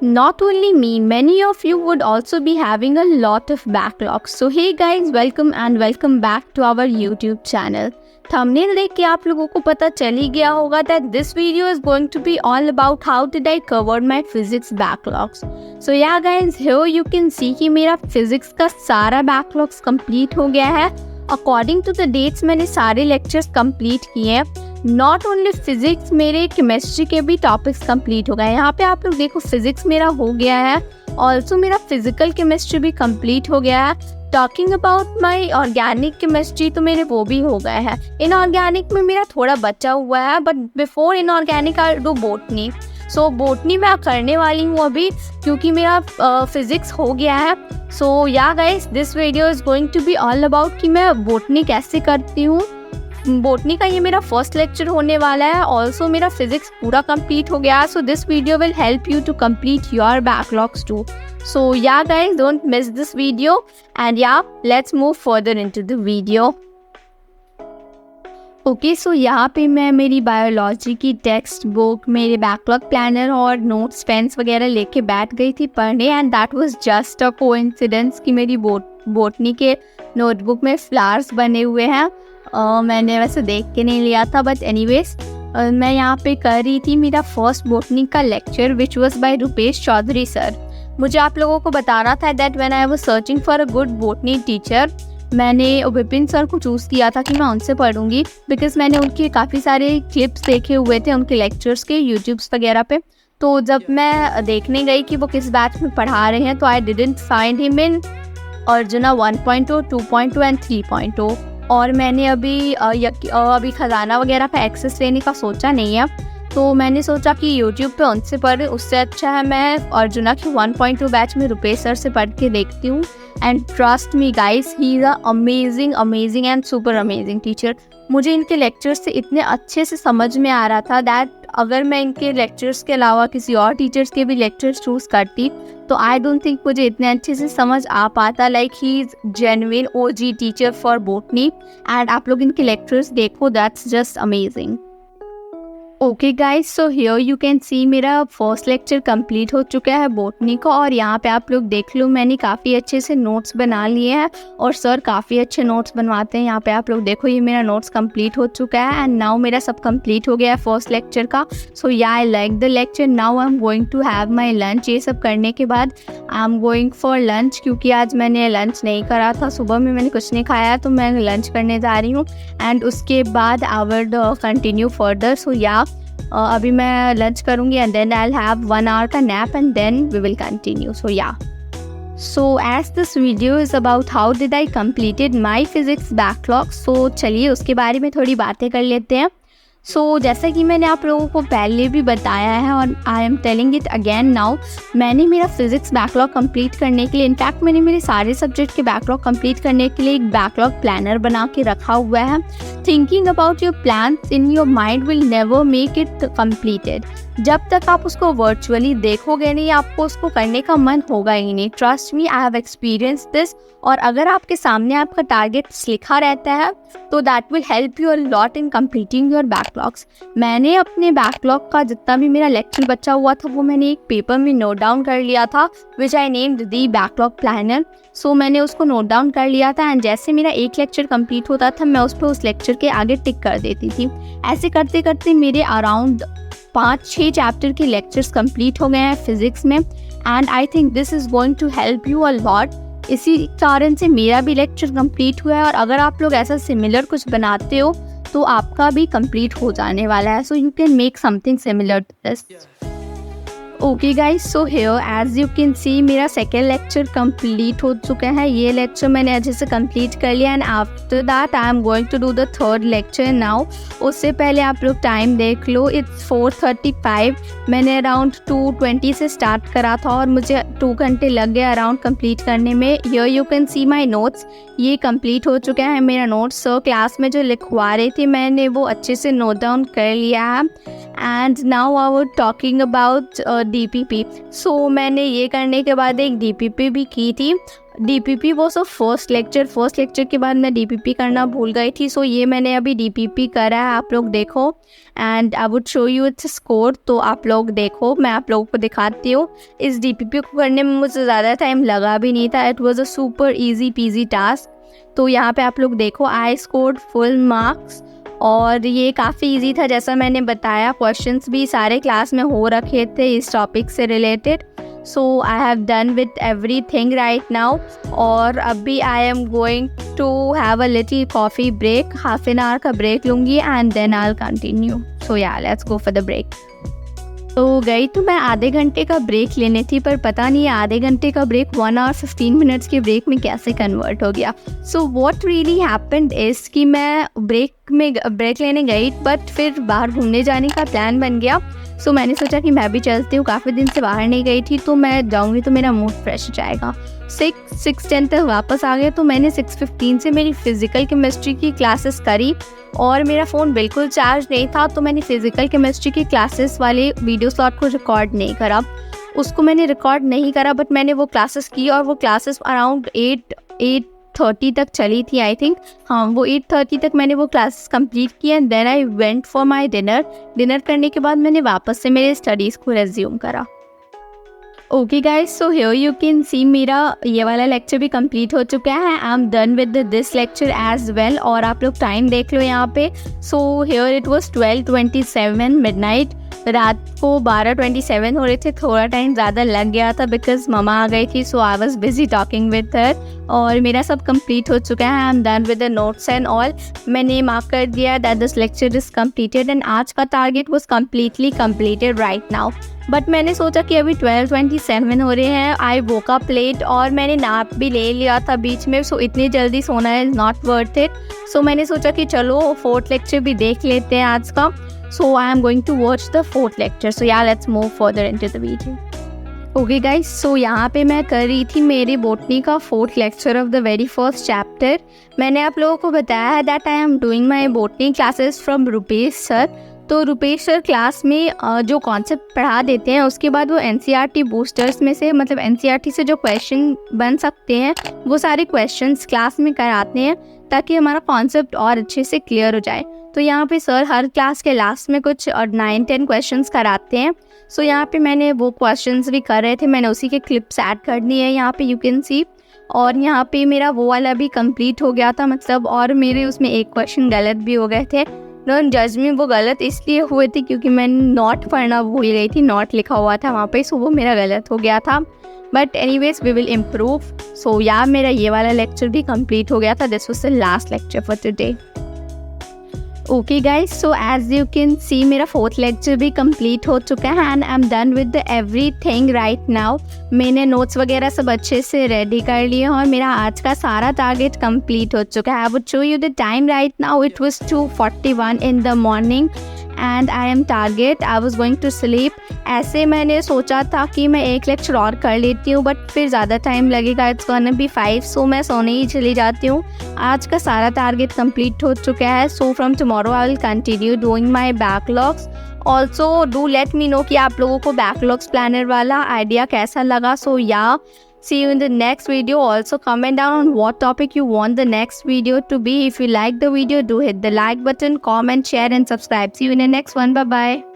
Not only me, many of you would also be having a lot of backlogs. So hey guys, welcome and welcome back to our YouTube channel. Thumbnail देख के आप लोगों को पता चल ही गया होगा that this video is going to be all about how did I cover my physics backlogs. So yeah guys, here you can see कि मेरा physics का सारा backlogs complete हो गया है. According to the dates मैंने सारे lectures complete किए हैं. नॉट ओनली फिजिक्स, मेरे केमिस्ट्री के भी टॉपिक्स कंप्लीट हो गए हैं. यहाँ पे आप लोग देखो फिजिक्स मेरा हो गया है, ऑल्सो मेरा फिजिकल केमिस्ट्री भी कंप्लीट हो गया है. Talking about my organic chemistry तो मेरे वो भी हो गए हैं. इनऑर्गेनिक में मेरा थोड़ा बचा हुआ है, but before inorganic I do botany. So botany मैं करने वाली हूँ अभी, क्योंकि मेरा फिजिक्स हो गया है. सो या guys, this video is going to be all about कि मैं बोटनी कैसे करती हूँ. बोटनी का ये मेरा फर्स्ट लेक्चर होने वाला है. ऑल्सो मेरा फिजिक्स पूरा कंप्लीट हो गया है. So this video will help you to complete your backlogs too. So या guys, don't miss this video and ya let's move further into the video. Okay, so यहाँ पे मैं मेरी बायोलॉजी की टेक्स्ट बुक, मेरे बैकलॉग प्लानर और notes pens वगैरह लेके बैठ गई थी पढ़ने. And that was just a coincidence कि मेरी बोटनी के नोटबुक में फ्लावर्स बने हुए हैं. मैंने वैसे देख के नहीं लिया था, बट एनीवेज मैं यहाँ पे कर रही थी मेरा फर्स्ट बोटनी का lecture which was by Rupesh Chaudhary sir. मुझे आप लोगों को बताना था that when I was searching for a good botany teacher, मैंने विपिन सर को चूज़ किया था कि मैं उनसे पढ़ूंगी, बिकॉज मैंने उनके काफ़ी सारे क्लिप्स देखे हुए थे उनके लेक्चर्स के यूट्यूब्स वगैरह पे. तो जब मैं देखने गई कि वो किस बैच में पढ़ा रहे हैं, तो I didn't find him in arjuna 1.0, 2.0 and 3.0. और मैंने अभी खजाना वगैरह का एक्सेस लेने का सोचा नहीं है. तो मैंने सोचा कि यूट्यूब पे उनसे पढ़, उससे अच्छा है मैं अर्जुना की 1.2 बैच में रुपेश सर से पढ़ के देखती हूँ. And trust me guys, he is a amazing and super amazing teacher. मुझे इनके लेक्चर्स से इतने अच्छे से समझ में आ रहा था दैट अगर मैं इनके लेक्चर्स के अलावा किसी और टीचर्स के भी लेक्चर्स चूज़ करती तो आई डोंट थिंक मुझे इतने अच्छे से समझ आ पाता. Like he is genuine OG teacher for botany. And आप लोग इनके लेक्चर्स देखो, that's just amazing. Okay guys, so here you can see मेरा फर्स्ट लेक्चर कंप्लीट हो चुका है बोटनी का. और यहाँ पे आप लोग देख लो, मैंने काफ़ी अच्छे से नोट्स बना लिए हैं और सर काफ़ी अच्छे नोट्स बनवाते हैं. यहाँ पे आप लोग देखो, ये मेरा नोट्स कंप्लीट हो चुका है. एंड नाउ मेरा सब कंप्लीट हो गया है फर्स्ट लेक्चर का. So yeah I like the lecture. Now I am going to have my lunch. ये सब करने के बाद I am going for lunch, क्योंकि आज मैंने लंच नहीं करा था. सुबह में मैंने कुछ नहीं खाया, तो मैं लंच करने जा रही हूँ. एंड उसके बाद I will continue further. So ya अभी मैं लंच करूँगी and then I will have 1 hour का nap and then we will continue. So ya, so as this video is about how did I completed my physics backlog. So चलिए उसके बारे में थोड़ी बातें कर लेते हैं. सो जैसा कि मैंने आप लोगों को पहले भी बताया है और I am telling it again now, मैंने मेरा फिज़िक्स बैकलॉग कंप्लीट करने के लिए, इनफैक्ट मैंने मेरे सारे सब्जेक्ट के बैकलॉग कंप्लीट करने के लिए एक बैकलॉग प्लानर बना के रखा हुआ है. Thinking about your plans in your mind will never make it completed. जब तक आप उसको वर्चुअली देखोगे नहीं, आपको उसको करने का मन होगा ही नहीं. Trust me, I have experience this. और अगर आपके सामने आपका टारगेट्स लिखा रहता है तो that will help you a lot in completing your backlogs. मैंने अपने बैकलॉग का जितना भी मेरा लेक्चर बचा हुआ था वो मैंने एक पेपर में नोट डाउन कर लिया था, which I named the backlog planner. So मैंने उसको नोट डाउन कर लिया था. एंड जैसे मेरा एक लेक्चर कंप्लीट होता था, मैं उस पर उस लेक्चर के आगे टिक कर देती थी. ऐसे करते करते मेरे अराउंड 5-6 चैप्टर के लेक्चर्स कंप्लीट हो गए हैं फिजिक्स में. And I think this is going to help you a lot. इसी कारण से मेरा भी लेक्चर कंप्लीट हुआ है. और अगर आप लोग ऐसा सिमिलर कुछ बनाते हो तो आपका भी कंप्लीट हो जाने वाला है. So you can make something similar to this. Okay guys, so here as you can see मेरा सेकेंड लेक्चर कंप्लीट हो चुका है. ये लेक्चर मैंने अच्छे से कंप्लीट कर लिया. And after that I am going to do the third lecture now. उससे पहले आप लोग टाइम देख लो, इट्स 4:35. मैंने अराउंड 2:20 से स्टार्ट करा था और मुझे 2 घंटे लग गए अराउंड कंप्लीट करने में. Here you can C my notes. ये कंप्लीट हो चुका है मेरा नोट्स. सर क्लास में जो लिखवा रहे थे मैंने वो अच्छे से नोट डाउन कर लिया है. And now I was talking about DPP. सो मैंने ये करने के बाद एक DPP भी की थी. DPP वो सो फर्स्ट लेक्चर के बाद मैं DPP करना भूल गई थी। सो ये मैंने अभी DPP करा है, आप लोग देखो and I would show you it's score. तो आप लोग देखो, मैं आप लोगों को दिखाती हूँ। इस DPP को करने में मुझे ज़्यादा टाइम लगा भी नहीं था। It was a super easy PG task. तो यहाँ पे आप लोग देखो, आई स्कोर्ड फुल मार्क्स और ये काफ़ी इजी था। जैसा मैंने बताया, क्वेश्चंस भी सारे क्लास में हो रखे थे इस टॉपिक से related. So I have done with everything right now. और अभी I am going to have a little coffee break, half an hour का ब्रेक लूँगी and then I will continue. So ya let's go for the break. तो गई तो मैं आधे घंटे का ब्रेक लेने थी, पर पता नहीं आधे घंटे का ब्रेक 1 आवर 15 मिनट्स के ब्रेक में कैसे कन्वर्ट हो गया। So what really happened is कि मैं ब्रेक लेने गई, बट फिर बाहर घूमने जाने का प्लान बन गया। सो मैंने सोचा कि मैं भी चलती हूँ, काफ़ी दिन से बाहर नहीं गई थी, तो मैं जाऊँगी तो मेरा मूड फ्रेश हो जाएगा। 6:10 तक वापस आ गया। तो मैंने 6:15 से मेरी फ़िज़िकल केमिस्ट्री की क्लासेस करी और मेरा फ़ोन बिल्कुल चार्ज नहीं था, तो मैंने फ़िज़िकल केमिस्ट्री की क्लासेस वाले वीडियो स्लॉट को रिकॉर्ड नहीं करा। उसको मैंने रिकॉर्ड नहीं करा, बट मैंने वो क्लासेस की और वो क्लासेस अराउंड 8:30 तक चली थी आई थिंक। हाँ, वो 8:30 तक मैंने वो क्लासेस कंप्लीट की and then I went for my dinner करने के बाद मैंने वापस से मेरे स्टडीज़ को रेज्यूम करा। Okay guys, so here you can see मेरा ये वाला लेक्चर भी कंप्लीट हो चुका है। I am done with this lecture as well. और आप लोग टाइम देख लो यहाँ पे। So here it was 12:27 midnight. रात को 12:27 हो रहे थे। थोड़ा टाइम ज़्यादा लग गया था बिकॉज ममा आ गई थी, so I was busy talking with her. और मेरा सब कंप्लीट हो चुका है। I am done with the notes and all. मैंने मार्क कर दिया that this lecture is completed and आज का target was completely completed right now. But मैंने सोचा कि अभी 12:27 हो रहे हैं। आई वोक अप लेट और मैंने नाप भी ले लिया था बीच में। सो इतनी जल्दी सोना इज़ नॉट वर्थ इट। सो मैंने सोचा कि चलो 4th लेक्चर भी देख लेते हैं आज का। So I am going to watch the 4th lecture. So ya let's move further into the video. Okay guys, so यहाँ पे मैं कर रही थी मेरी बॉटनी का 4th lecture of the very first chapter. मैंने आप लोगों को बताया है that I am doing my botany classes from Rupesh sir. तो रुपेश सर क्लास में जो कॉन्सेप्ट पढ़ा देते हैं उसके बाद वो NCERT बूस्टर्स में से, मतलब NCERT से जो क्वेश्चन बन सकते हैं वो सारे क्वेश्चंस क्लास में कराते हैं ताकि हमारा कॉन्सेप्ट और अच्छे से क्लियर हो जाए। तो यहाँ पे सर हर क्लास के लास्ट में कुछ 9-10 क्वेश्चंस कराते हैं। सो यहाँ पे मैंने वो क्वेश्चंस भी कर रहे थे, मैंने उसी के क्लिप्स ऐड कर दिए है यहाँ पे यू कैन सी। और यहाँ पे मेरा वो वाला भी कंप्लीट हो गया था मतलब, और मेरे उसमें एक क्वेश्चन गलत भी हो गए थे। डोंट जज मी, वो गलत इसलिए हुए थे क्योंकि मैंने नॉट पढ़ना भूल गई थी। नॉट लिखा हुआ था वहाँ पे, सो वो मेरा गलत हो गया था। But anyways we will improve. So ya मेरा ये वाला लेक्चर भी कंप्लीट हो गया था। This was the last lecture for today. Okay guys, so as you can see मेरा 4th लेक्चर भी कंप्लीट हो चुका है and I am done with everything right now. मैंने नोट्स वगैरह सब अच्छे से रेडी कर लिए और मेरा आज का सारा टारगेट कंप्लीट हो चुका है। I would show you the time right now. It was 2:41 in the morning and I am target I was going to sleep. ऐसे मैंने सोचा था कि मैं एक लेक्चर और कर लेती हूँ, बट फिर ज़्यादा टाइम लगेगा, इट्स गोना बी 5, सो मैं सोने ही चली जाती हूँ। आज का सारा टारगेट कंप्लीट हो चुका है। So from tomorrow I will continue doing my backlogs. Also do let me know कि आप लोगों को बैकलॉग्स प्लानर वाला आइडिया कैसा लगा। सो या see you in the next video. Also comment down on what topic you want the next video to be. If you like the video, do hit the like button, comment, share and subscribe. See you in the next one. Bye bye.